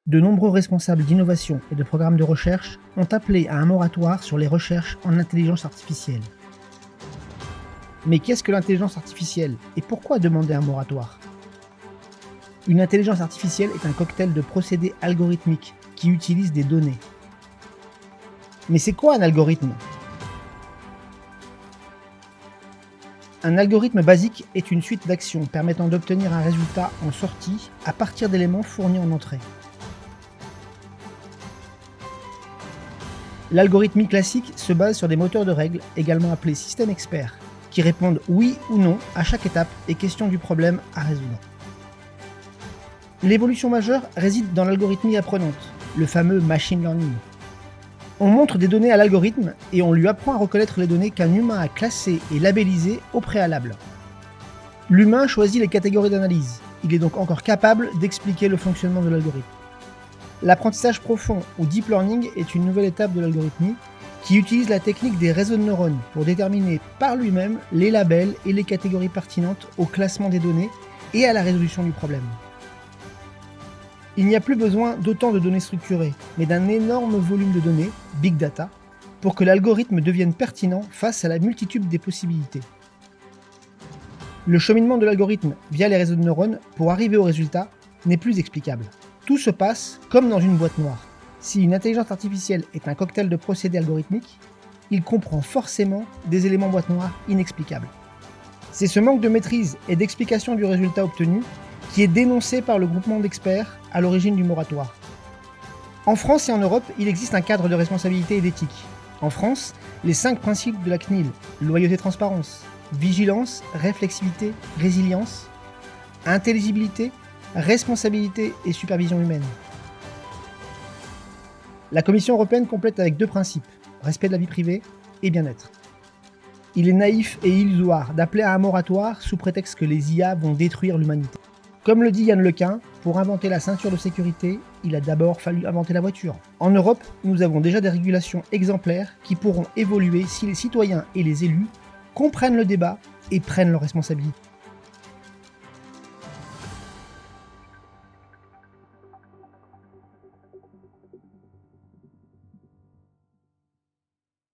De nombreux responsables d'innovation et de programmes de recherche ont appelé à un moratoire sur les recherches en intelligence artificielle. Mais qu'est-ce que l'intelligence artificielle et pourquoi demander un moratoire? Une intelligence artificielle est un cocktail de procédés algorithmiques qui utilisent des données. Mais c'est quoi un algorithme? Un algorithme basique est une suite d'actions permettant d'obtenir un résultat en sortie à partir d'éléments fournis en entrée. L'algorithmie classique se base sur des moteurs de règles, également appelés systèmes experts, qui répondent oui ou non à chaque étape et question du problème à résoudre. L'évolution majeure réside dans l'algorithmie apprenante, le fameux machine learning. On montre des données à l'algorithme et on lui apprend à reconnaître les données qu'un humain a classées et labellisées au préalable. L'humain choisit les catégories d'analyse, il est donc encore capable d'expliquer le fonctionnement de l'algorithme. L'apprentissage profond ou deep learning est une nouvelle étape de l'algorithmie qui utilise la technique des réseaux de neurones pour déterminer par lui-même les labels et les catégories pertinentes au classement des données et à la résolution du problème. Il n'y a plus besoin d'autant de données structurées, mais d'un énorme volume de données, big data, pour que l'algorithme devienne pertinent face à la multitude des possibilités. Le cheminement de l'algorithme via les réseaux de neurones pour arriver au résultat n'est plus explicable. Tout se passe comme dans une boîte noire. Si une intelligence artificielle est un cocktail de procédés algorithmiques, il comprend forcément des éléments boîte noire inexplicables. C'est ce manque de maîtrise et d'explication du résultat obtenu qui est dénoncé par le groupement d'experts à l'origine du moratoire. En France et en Europe, il existe un cadre de responsabilité et d'éthique. En France, les 5 principes de la CNIL, loyauté-transparence, vigilance, réflexivité, résilience, intelligibilité, responsabilité et supervision humaine. La Commission européenne complète avec 2 principes, respect de la vie privée et bien-être. Il est naïf et illusoire d'appeler à un moratoire sous prétexte que les IA vont détruire l'humanité. Comme le dit Yann Lequin, pour inventer la ceinture de sécurité, il a d'abord fallu inventer la voiture. En Europe, nous avons déjà des régulations exemplaires qui pourront évoluer si les citoyens et les élus comprennent le débat et prennent leurs responsabilités.